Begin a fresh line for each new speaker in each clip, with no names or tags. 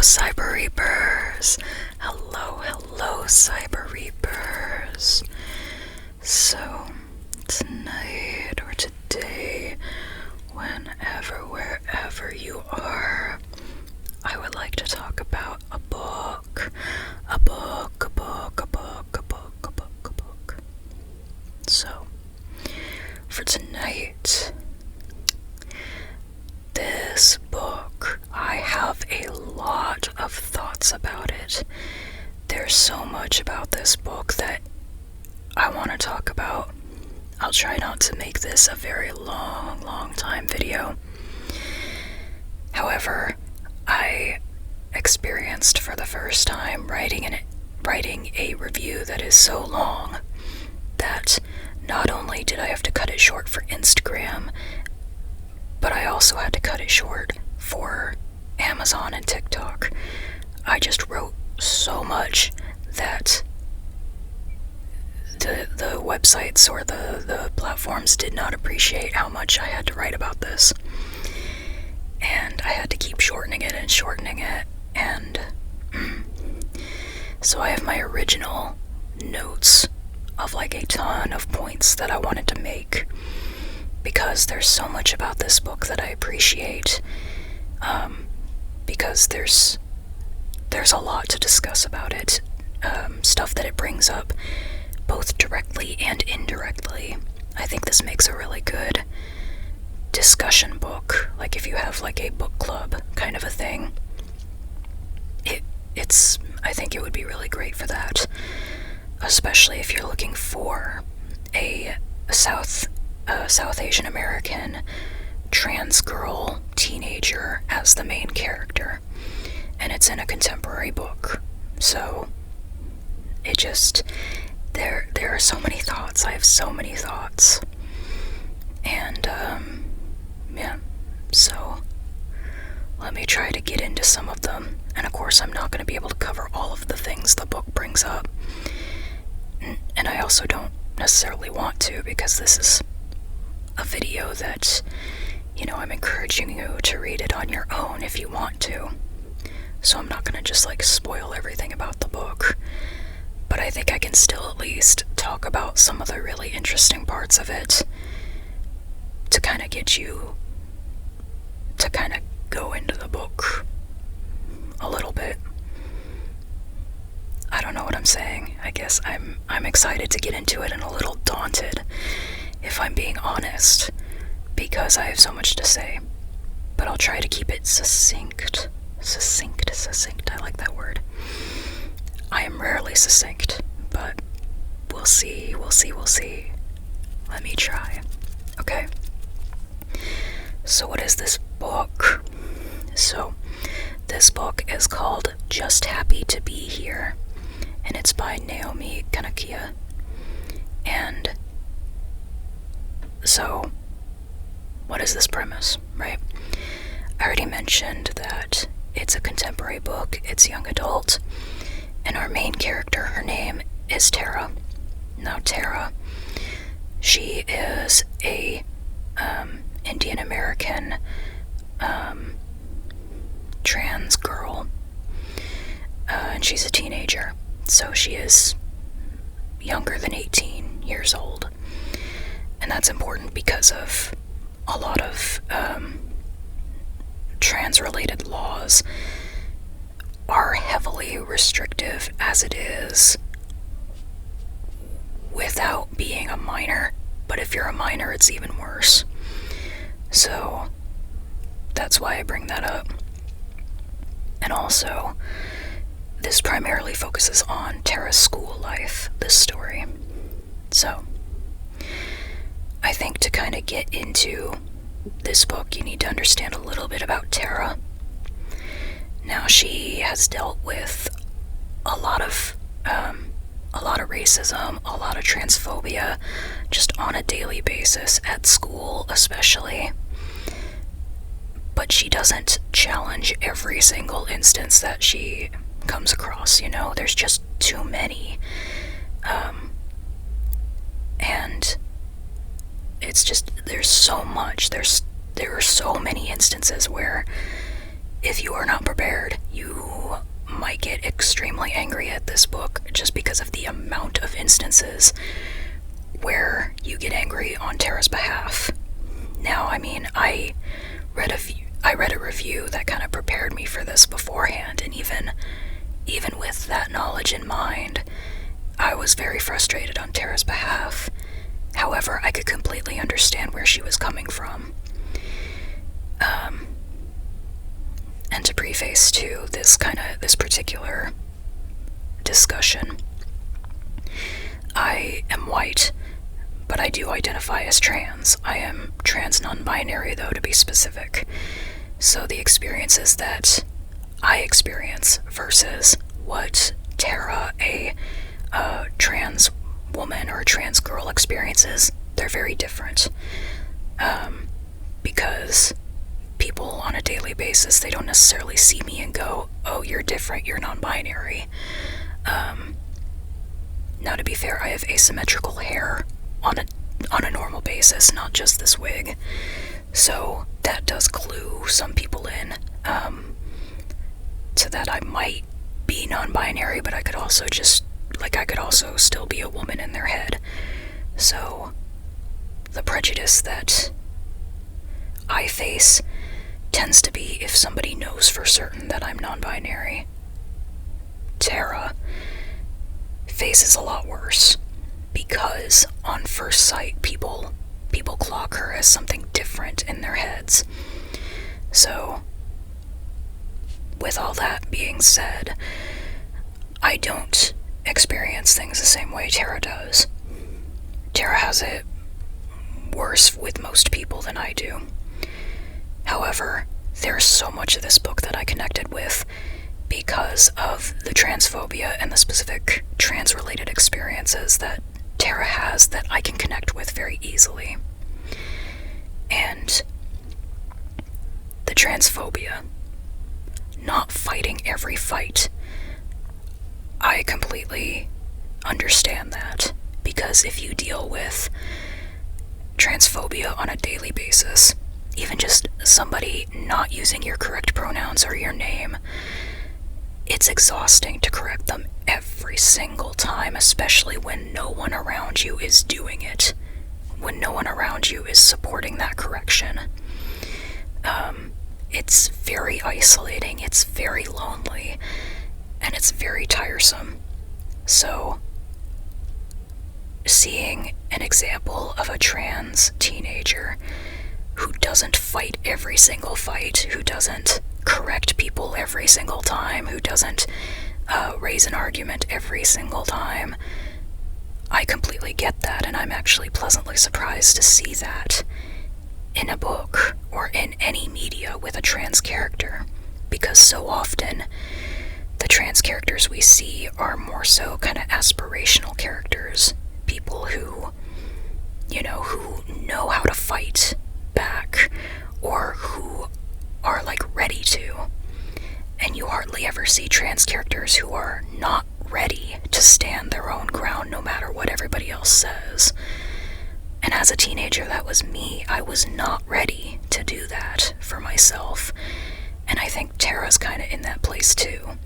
Cyber Reapers. Hello, Cyber Reapers. So, tonight or today, whenever, wherever you are, I would like to talk about a book. So, for tonight, this book, I have a lot of thoughts about it. There's so much about this book that I want to talk about. I'll try not to make this a very long time video. However, I experienced for the first time writing a review that is so long that not only did I have to cut it short for Instagram, but I also had to cut it short for Amazon and TikTok. I just wrote so much that the websites or the platforms did not appreciate how much I had to write about this. And I had to keep shortening it, and so I have my original notes of like a ton of points that I wanted to make, because there's so much about this book that I appreciate, because there's a lot to discuss about it, stuff that it brings up, both directly and indirectly. I think this makes a really good discussion book, like if you have like a book club kind of a thing. I think it would be really great for that, especially if you're looking for a South Asian American trans girl teenager as the main character, and it's in a contemporary book. So it just, there are so many thoughts. I have so many thoughts, and yeah, so let me try to get into some of them. And of course, I'm not going to be able to cover all of the things the book brings up, and I also don't necessarily want to, because this is a video that, I'm encouraging you to read it on your own if you want to. So I'm not going to just like spoil everything about the book, but I think I can still at least talk about some of the really interesting parts of it to kind of get you to kind of go into the book a little bit. I don't know what I'm saying. I guess I'm excited to get into it and a little daunted, if I'm being honest, because I have so much to say. But I'll try to keep it succinct. Succinct. I like that word. I am rarely succinct, but we'll see. Let me try. Okay. So what is this book? So this book is called Just Happy to Be Here, and it's by Naomi Kanakia. And so, what is this premise, right? I already mentioned that it's a contemporary book, it's young adult, and our main character, her name is Tara. Now Tara, she is a Indian American trans girl, and she's a teenager, so she is younger than 18 years old, and that's important because of a lot of trans-related laws are heavily restrictive as it is without being a minor, but if you're a minor it's even worse. So that's why I bring that up. And also, this primarily focuses on Tara's school life, this story. So, I think to kind of get into this book, you need to understand a little bit about Tara. Now, she has dealt with a lot of racism, a lot of transphobia, just on a daily basis, at school especially. But she doesn't challenge every single instance that she comes across, there's just too many. And it's just, there's so much, there are so many instances where if you are not prepared, you might get extremely angry at this book just because of the amount of instances where you get angry on Tara's behalf. Now, I mean, I read a review that kind of prepared me for this beforehand, and even with that knowledge in mind, I was very frustrated on Tara's behalf. However, I could completely understand where she was coming from. And to preface to this particular discussion, I am white, but I do identify as trans. I am trans non-binary, though, to be specific. So the experiences that I experience versus what Tara, a trans woman or a trans girl, experiences, they're very different. Because people on a daily basis, they don't necessarily see me and go, oh, you're different, you're non-binary. Now, to be fair, I have asymmetrical hair on a normal basis, not just this wig. So that does clue some people in to that I might be non-binary, but I could also still be a woman in their head. So the prejudice that I face tends to be if somebody knows for certain that I'm non-binary. Tara faces a lot worse, because on first sight people clock her as something different in their heads. So, with all that being said, I don't experience things the same way Tara does. Tara has it worse with most people than I do. However, there's so much of this book that I connected with because of the transphobia and the specific trans-related experiences that Tara has that I can connect with very easily. And the transphobia, not fighting every fight, I completely understand that, because if you deal with transphobia on a daily basis, even just somebody not using your correct pronouns or your name, it's exhausting to correct them every single time, especially when no one around you is doing it, when no one around you is supporting that correction. It's very isolating, it's very lonely, and it's very tiresome. So, seeing an example of a trans teenager who doesn't fight every single fight, who doesn't correct people every single time, who doesn't raise an argument every single time, I completely get that, and I'm actually pleasantly surprised to see that in a book or in any media with a trans character, because so often the trans characters we see are more so kind of aspirational characters, people who know how to fight back, or who are ready to. And you hardly ever see trans characters who are not ready to stand their own ground no matter what everybody else says. And as a teenager, that was me. I was not ready to do that for myself. And I think Tara's kind of in that place too.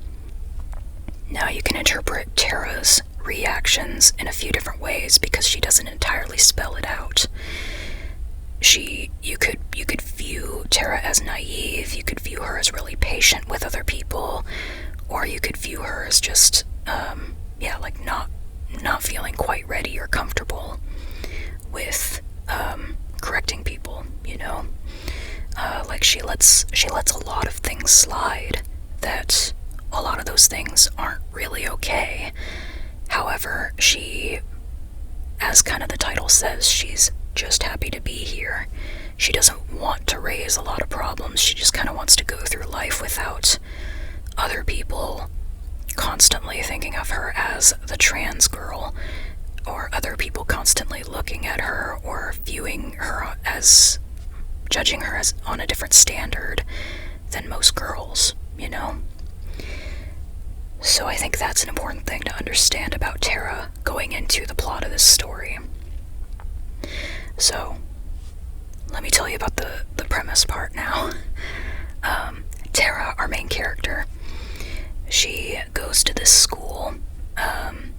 Now, you can interpret Tara's reactions in a few different ways because she doesn't entirely spell it out. You could view Tara as naive, you could view her as really patient with other people, or you could view her as just, not feeling quite ready or comfortable with, correcting people, she lets a lot of things slide, that a lot of those things aren't really okay. However, she, as kind of the title says, she's just happy to be here. She doesn't want to raise a lot of problems. She just kind of wants to go through life without other people constantly thinking of her as the trans girl, or other people constantly looking at her or viewing her as, judging her as on a different standard than most girls, So I think that's an important thing to understand about Tara going into the plot of this story. So, let me tell you about the premise part now. Tara, our main character, she goes to this school, and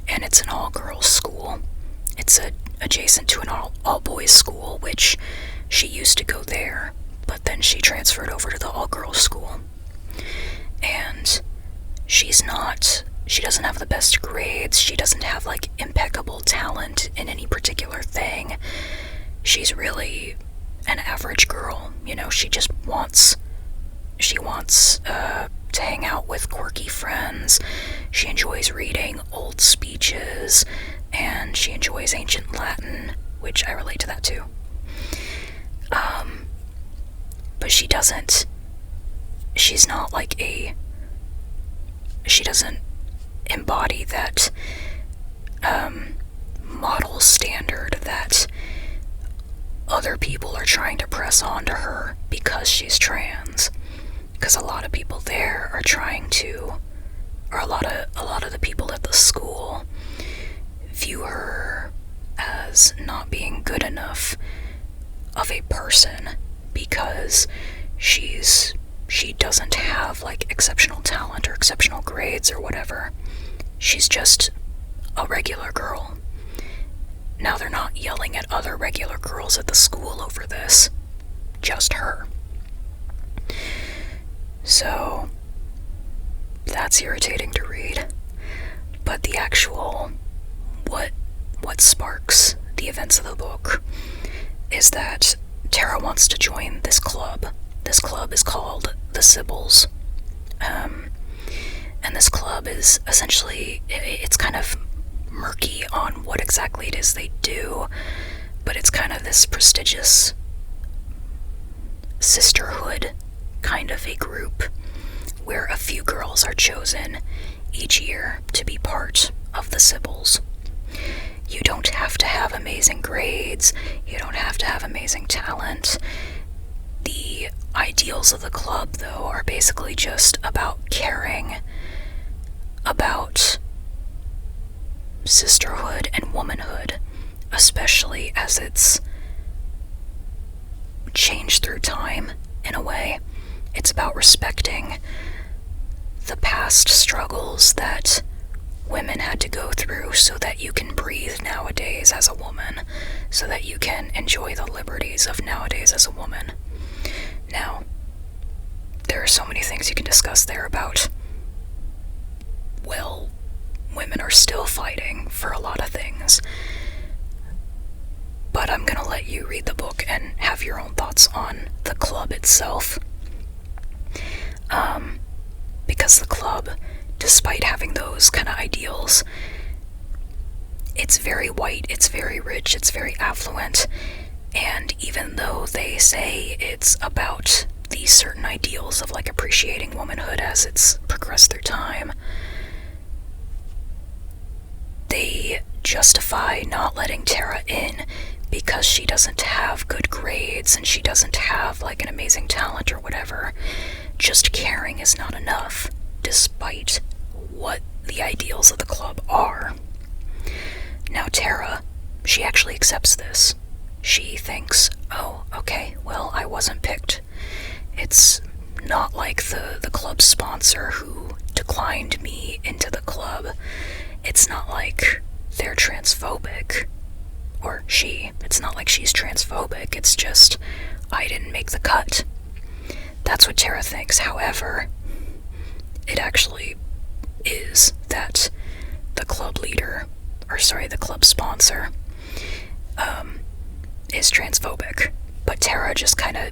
it's an all-girls school. It's adjacent to an all-boys school, which she used to go there, but then she transferred over to the all-girls school. And she doesn't have the best grades, she doesn't have, like, impeccable talent in any particular thing. She's really an average girl, you know, she wants to hang out with quirky friends. She enjoys reading old speeches, and she enjoys ancient Latin, which I relate to that too. But she doesn't embody that model standard that other people are trying to press onto her because she's trans. Because a lot of people there are trying to, or a lot of the people at the school view her as not being good enough of a person because she doesn't have, like, exceptional talent or exceptional grades or whatever. She's just a regular girl. Now, they're not yelling at other regular girls at the school over this, just her. So, that's irritating to read. But the actual, what sparks the events of the book is that Tara wants to join this club. This club is called the Sybils. And this club is essentially, it's kind of murky on what exactly it is they do, but it's kind of this prestigious sisterhood kind of a group where a few girls are chosen each year to be part of the Sybils. You don't have to have amazing grades, you don't have to have amazing talent. The ideals of the club, though, are basically just about caring about sisterhood and womanhood, especially as it's changed through time, in a way. It's about respecting the past struggles that women had to go through so that you can breathe nowadays as a woman, so that you can enjoy the liberties of nowadays as a woman. Now, there are so many things you can discuss there about, well, women are still fighting for a lot of things. But I'm gonna let you read the book and have your own thoughts on the club itself. Because the club, despite having those kind of ideals, it's very white, it's very rich, it's very affluent, and even though they say it's about these certain ideals of, like, appreciating womanhood as it's progressed through time, they justify not letting Tara in because she doesn't have good grades and she doesn't have, like, an amazing talent or whatever. Just caring is not enough, despite what the ideals of the club are. Now, Tara, she actually accepts this. She thinks, oh, okay, well, I wasn't picked. It's not like the club sponsor who declined me into the club. It's not like they're transphobic. Or it's not like she's transphobic. It's just, I didn't make the cut. That's what Tara thinks. However, it actually is that the club the club sponsor, is transphobic. But Tara just kind of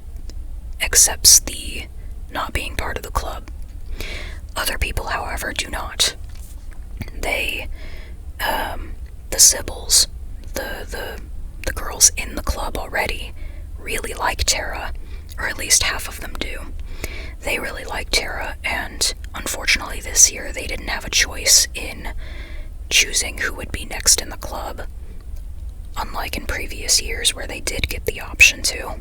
accepts the not being part of the club. Other people, however, do not. They, the Sybils, the girls in the club already, really like Tara, or at least half of them do. They really like Tara, and unfortunately this year they didn't have a choice in choosing who would be next in the club, unlike in previous years where they did get the option to.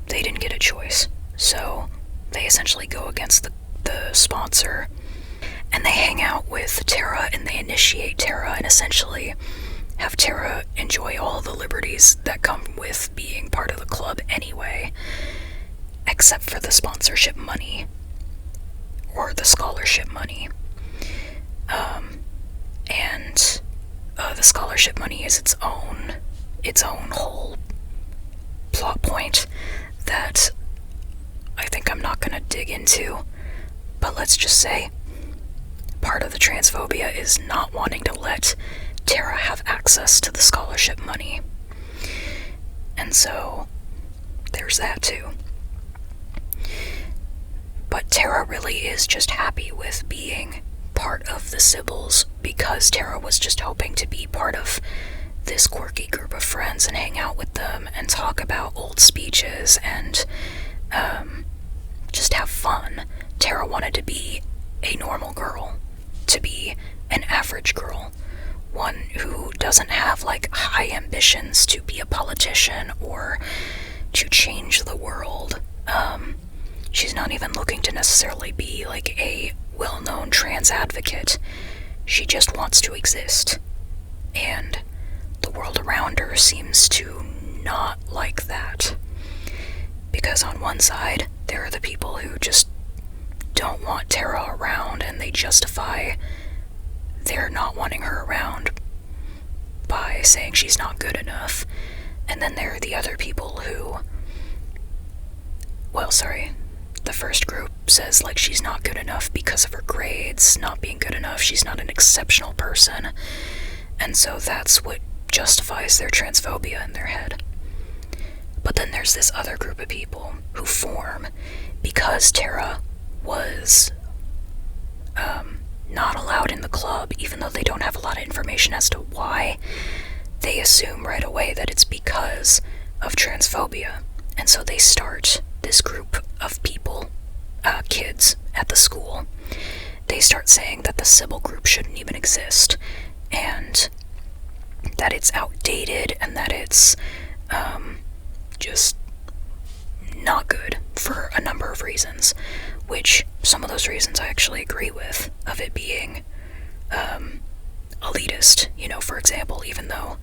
They didn't get a choice, so they essentially go against the sponsor, and they hang out with Tara and they initiate Tara and essentially have Tara enjoy all the liberties that come with being part of the club anyway. except for the sponsorship money or the scholarship money. And the scholarship money is its own whole plot point that I think I'm not gonna dig into, but let's just say part of the transphobia is not wanting to let Tara have access to the scholarship money. And so there's that too. But Tara really is just happy with being part of the Sybils because Tara was just hoping to be part of this quirky group of friends and hang out with them and talk about old speeches and just have fun. Tara wanted to be a normal girl, to be an average girl, one who doesn't have like high ambitions to be a politician or to change the world. She's not even looking to necessarily be like a well-known trans advocate. She just wants to exist. And the world around her seems to not like that. Because on one side, there are the people who just don't want Tara around, and they justify their not wanting her around by saying she's not good enough. And then there are the other people who, the first group says like she's not good enough because of her grades not being good enough, she's not an exceptional person, and so that's what justifies their transphobia in their head. But then there's this other group of people who form because Tara was not allowed in the club, even though they don't have a lot of information as to why. They assume right away that it's because of transphobia, and so they start this group of people, kids at the school. They start saying that the Sybil group shouldn't even exist, and that it's outdated, and that it's just not good for a number of reasons, which some of those reasons I actually agree with, of it being elitist, for example, even though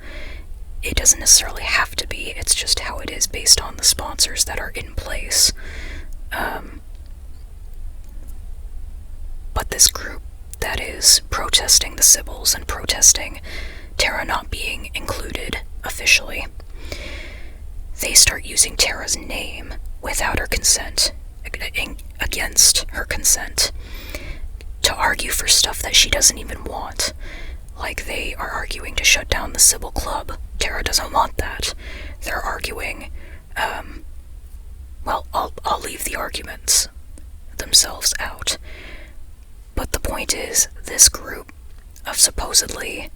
it doesn't necessarily have to be, it's just how it is based on the sponsors that are in place. But this group that is protesting the Sybils and protesting Tara not being included officially, they start using Tara's name without her consent, against her consent, to argue for stuff that she doesn't even want. Like, they are arguing to shut down the Sybil Club. Tara doesn't want that. They're arguing, I'll leave the arguments themselves out. But the point is, this group of supposedly,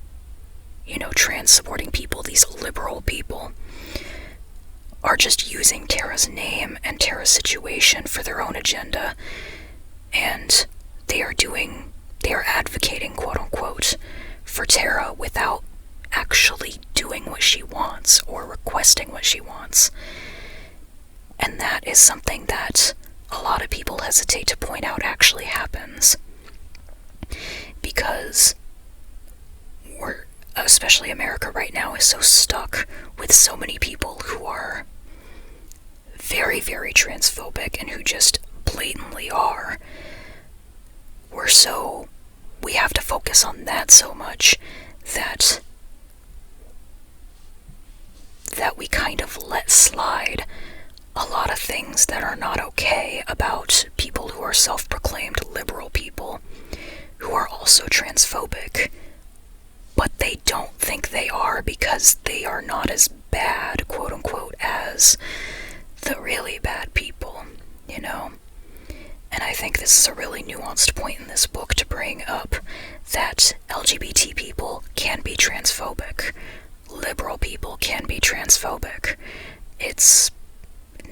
trans-supporting people, these liberal people, are just using Tara's name and Tara's situation for their own agenda, and they are advocating, quote-unquote, for Tara without actually doing what she wants or requesting what she wants. And that is something that a lot of people hesitate to point out actually happens. Because especially America right now, is so stuck with so many people who are very, very transphobic and who just blatantly are. We have to focus on that so much that we kind of let slide a lot of things that are not okay about people who are self-proclaimed liberal people who are also transphobic, but they don't think they are because they are not as bad, quote-unquote, as the really bad people, And I think this is a really nuanced point in this book to bring up, that LGBT people can be transphobic. Liberal people can be transphobic. It's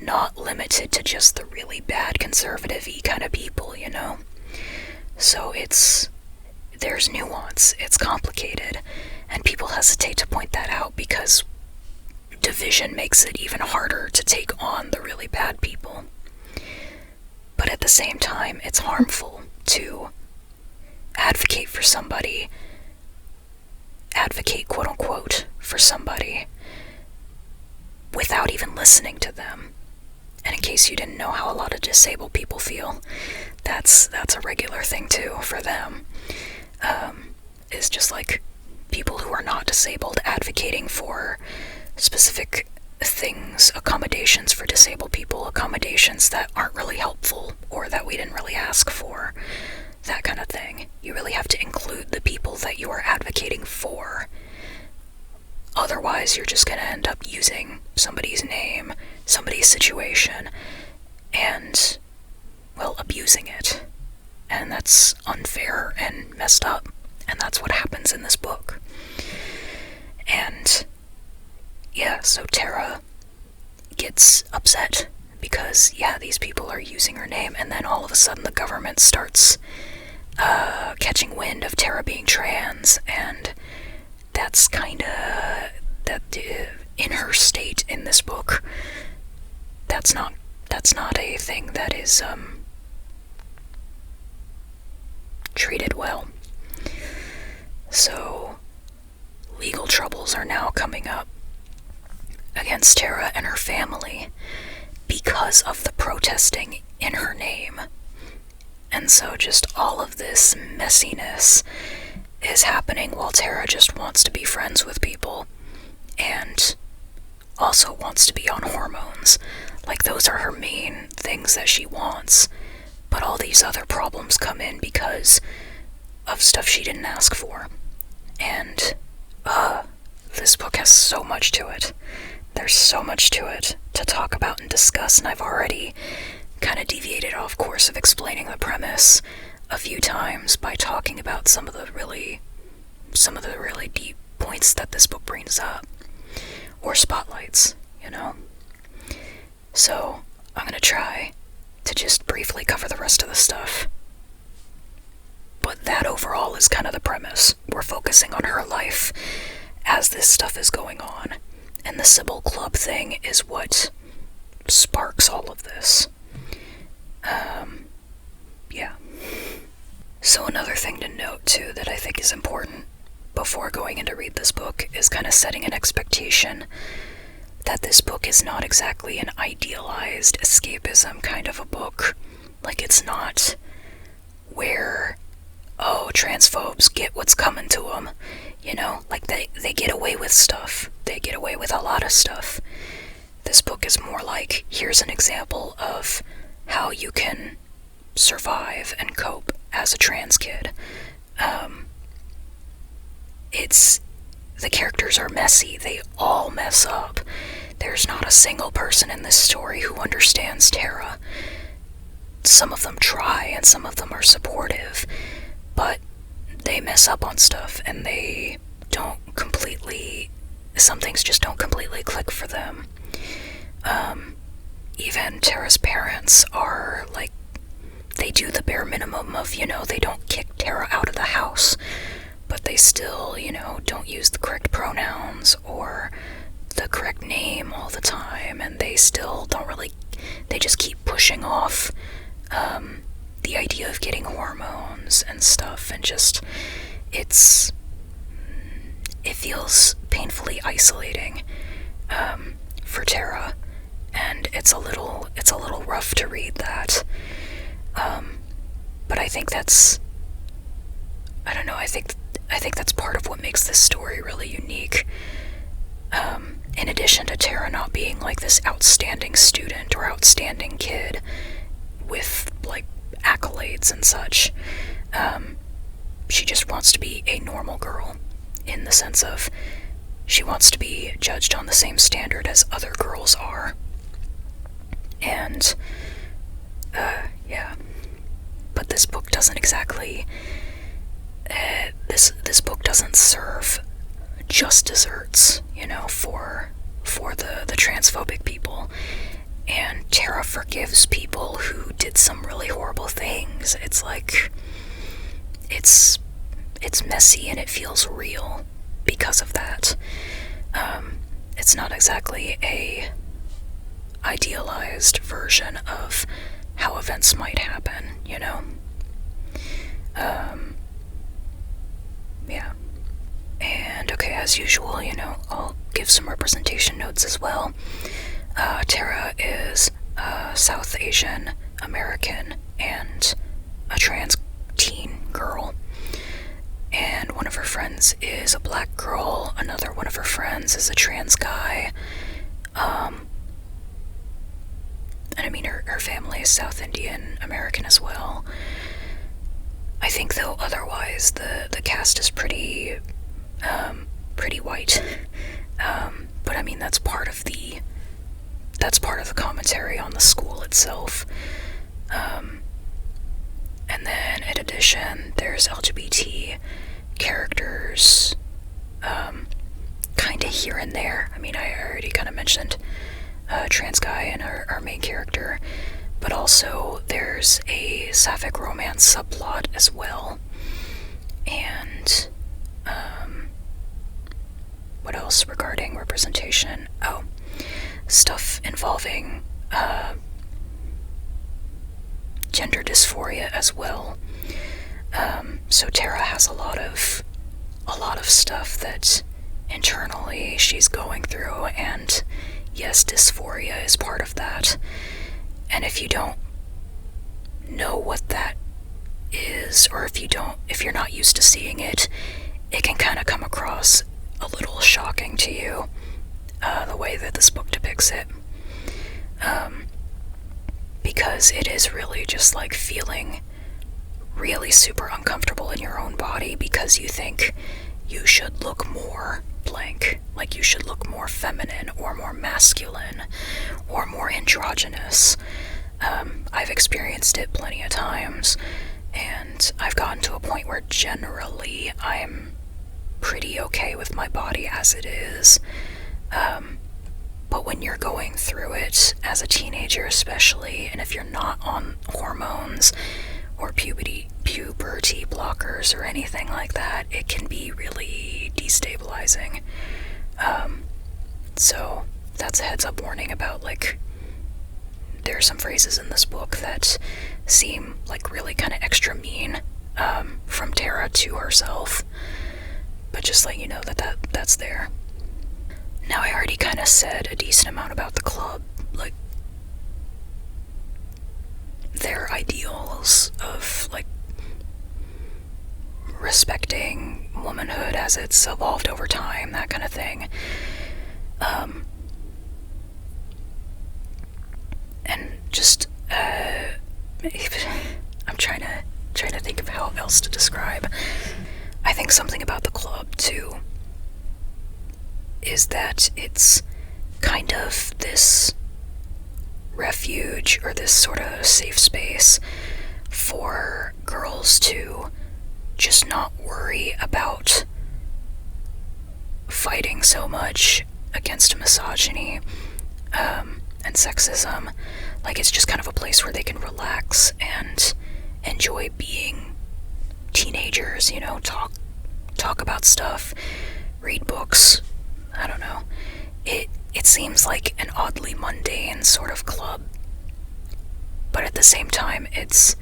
not limited to just the really bad conservative-y kind of people, So there's nuance, it's complicated, and people hesitate to point that out because division makes it even harder to take on the really bad people. But at the same time, it's harmful to advocate, quote-unquote, for somebody without even listening to them And in case you didn't know how a lot of disabled people feel, that's a regular thing too for them. Is just like people who are not disabled advocating for specific things, accommodations for disabled people, accommodations that aren't really helpful or that we didn't really ask for, that kind of thing. You really have to include the people that you are advocating for. Otherwise, you're just going to end up using somebody's name, somebody's situation, and, well, abusing it. And that's unfair and messed up. And that's what happens in this book. And, yeah, so Tara gets upset because, yeah, these people are using her name, and then all of a sudden the government starts catching wind of Tara being trans, and that's kind of, that in her state in this book, that's not a thing that is treated well. So, legal troubles are now coming up against Tara and her family because of the protesting in her name. And so just all of this messiness is happening while Tara just wants to be friends with people and also wants to be on hormones. Like, those are her main things that she wants. But all these other problems come in because of stuff she didn't ask for. And, this book has so much to it. There's so much to it to talk about and discuss, and I've already kind of deviated off course of explaining the premise a few times by talking about some of the really deep points that this book brings up, or spotlights, you know? So, I'm gonna try to just briefly cover the rest of the stuff. But that overall is kind of the premise. We're focusing on her life as this stuff is going on. And the Sybil Club thing is what sparks all of this. Yeah. So another thing to note, too, that I think is important before going in to read this book is kind of setting an expectation that this book is not exactly an idealized escapism kind of a book. Like, it's not where, oh, transphobes get what's coming to them, you know? Like, they get away with stuff. They get away with a lot of stuff. This book is more like, here's an example of how you can survive and cope as a trans kid. The characters are messy. They all mess up. There's not a single person in this story who understands Tara. Some of them try, and some of them are supportive, but they mess up on stuff, and some things just don't completely click for them. Even Tara's parents are, like, they do the bare minimum of, they don't kick Tara out of the house, but they still, don't use the correct pronouns or the correct name all the time, and they still they just keep pushing off the idea of getting hormones and stuff, and just, it feels painfully isolating for Tara, and it's a little rough to read that. But I think that's, I don't know, I think that's part of what makes this story really unique. In addition to Tara not being like this outstanding student or outstanding kid with, like, accolades and such, she just wants to be a normal girl, in the sense of she wants to be judged on the same standard as other girls are. And, yeah. But this book doesn't exactly, this book doesn't serve just desserts, for the transphobic people. And Tara forgives people who did some really horrible things. It's like, it's messy and it feels real because of that. It's not exactly a idealized version of how events might happen, Yeah. And, okay, as usual, I'll give some representation notes as well. Tara is South Asian American and a trans teen girl. And one of her friends is a black girl, another one of her friends is a trans guy. And I mean, her family is South Indian American as well. I think, though, otherwise, the cast is pretty white. But I mean, that's part of the commentary on the school itself. And then, in addition, there's LGBT characters, kind of here and there. I mean, I already kind of mentioned trans guy and our main character, but also there's a sapphic romance subplot as well. And what else regarding representation? Oh, stuff involving gender dysphoria as well. So Tara has a lot of stuff that internally she's going through, and yes, dysphoria is part of that. And if you don't know what that is, or if you're not used to seeing it, it can kind of come across a little shocking to you, the way that this book depicts it. Because it is really just like feeling really super uncomfortable in your own body because you think you should look more blank, like you should look more feminine or more masculine or more androgynous. I've experienced it plenty of times, and I've gotten to a point where generally I'm pretty okay with my body as it is. But when you're going through it as a teenager especially, and if you're not on hormones or puberty blockers or anything like that, it can be really destabilizing. So that's a heads up warning about, like, there are some phrases in this book that seem like really kind of extra mean, from Tara to herself. But just let you know that's there. Now, I already kind of said a decent amount about the club, like their ideals of, like, respecting womanhood as it's evolved over time, that kind of thing. And just, I'm trying to think of how else to describe. I think something about the club, too, is that it's kind of this refuge or this sort of safe space for girls to just not worry about fighting so much against misogyny and sexism. Like, it's just kind of a place where they can relax and enjoy being teenagers, you know, talk about stuff, read books. I don't know. It seems like an oddly mundane sort of club, but at the same time, it's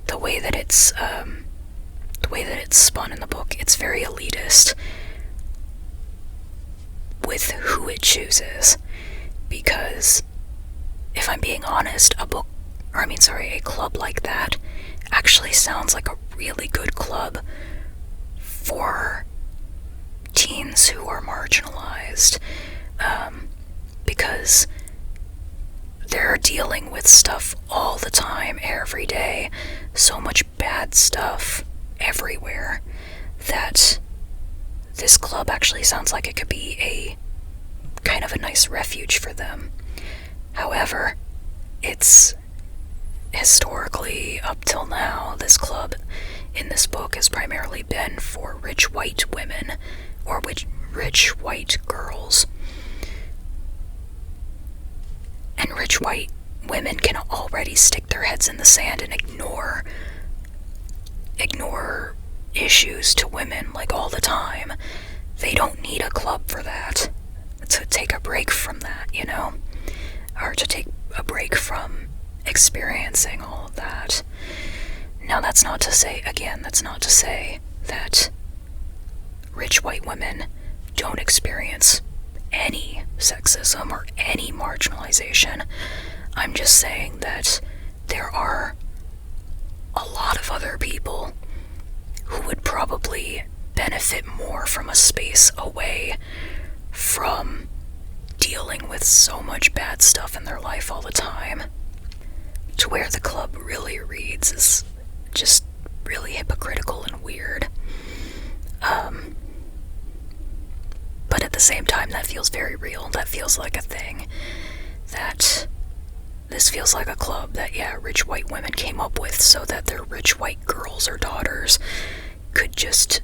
the way that it's spun in the book. It's very elitist with who it chooses, because if I'm being honest, a club like that actually sounds like a really good club for teens who are marginalized, because they're dealing with stuff all the time, every day, so much bad stuff everywhere, that this club actually sounds like it could be a kind of a nice refuge for them. However, it's historically, up till now, this club in this book has primarily been for rich white women, or rich white girls. And rich white women can already stick their heads in the sand and ignore issues to women, like, all the time. They don't need a club for that. To take a break from that, you know? Or to take a break from experiencing all of that. Now, that's not to say that rich white women don't experience any sexism or any marginalization. I'm just saying that there are a lot of other people who would probably benefit more from a space away from dealing with so much bad stuff in their life all the time. To where the club really reads is just really hypocritical and weird. But at the same time, that feels very real. That feels like a thing. That this feels like a club that, yeah, rich white women came up with so that their rich white girls or daughters could just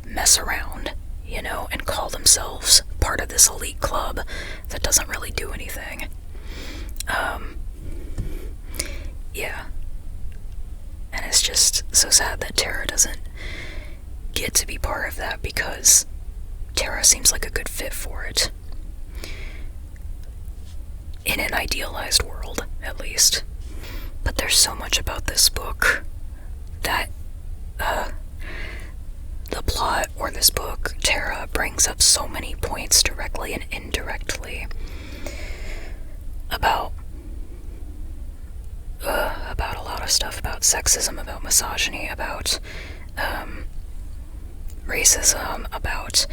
mess around, you know, and call themselves part of this elite club that doesn't really do anything. Yeah. And it's just so sad that Tara doesn't get to be part of that, because Tara seems like a good fit for it. In an idealized world, at least. But there's so much about this book that, the plot, or this book, Tara brings up so many points directly and indirectly about a lot of stuff, about sexism, about misogyny, about, racism, about,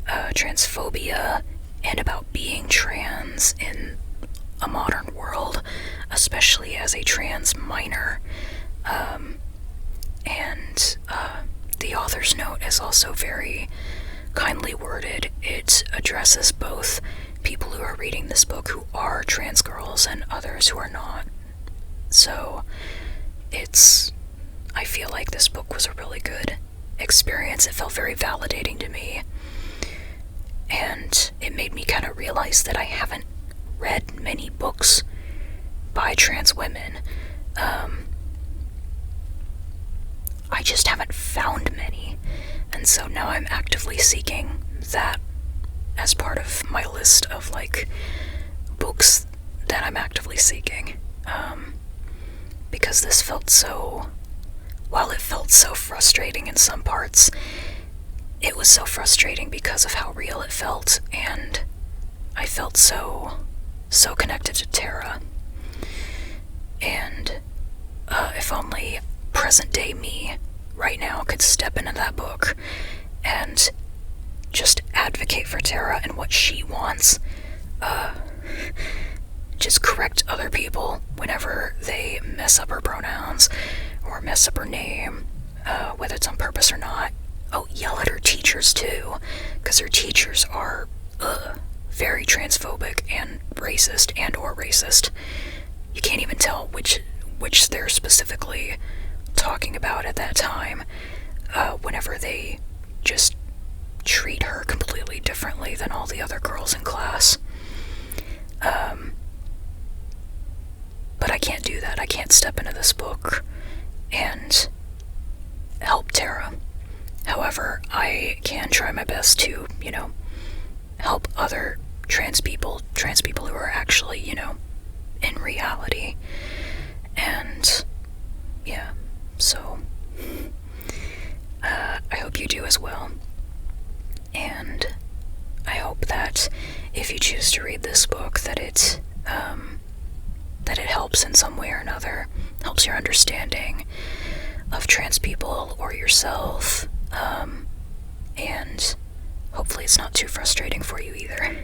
transphobia, and about being trans in a modern world, especially as a trans minor. And the author's note is also very kindly worded. It addresses both people who are reading this book who are trans girls and others who are not. So I feel like this book was a really good experience. It felt very validating to me, and it made me kind of realize that I haven't read many books by trans women. I just haven't found many, and so now I'm actively seeking that as part of my list of, like, books that I'm actively seeking. Because this felt so, while it felt so frustrating in some parts, it was so frustrating because of how real it felt, and I felt so connected to Tara. And if only present day me right now could step into that book and just advocate for Tara and what she wants, just correct other people whenever they mess up her pronouns or mess up her name, whether it's on purpose or not. Oh, yell at her teachers too, because her teachers are very transphobic and racist or racist. You can't even tell which they're specifically talking about at that time, whenever they just treat her completely differently than all the other girls in class. But I can't do that. I can't step into this book and help Tara. However, I can try my best to, you know, help other trans people who are actually, you know, in reality. And yeah, so I hope you do as well. And I hope that if you choose to read this book, that it helps in some way or another, helps your understanding of trans people or yourself, and hopefully it's not too frustrating for you either.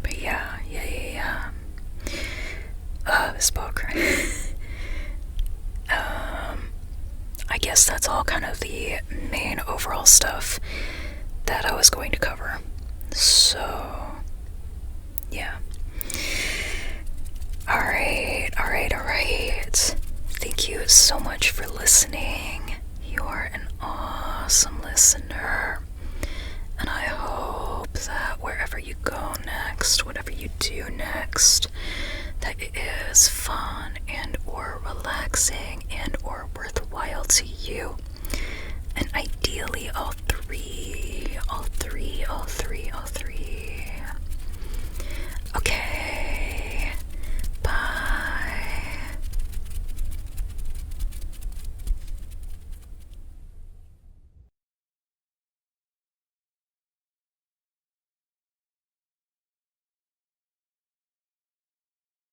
But yeah. This book. I guess that's all kind of the main overall stuff that I was going to cover. So, yeah. Alright. Thank you so much for listening. You are an awesome listener. And I hope that wherever you go next, whatever you do next, that it is fun and or relaxing and or worthwhile to you. And ideally, I'll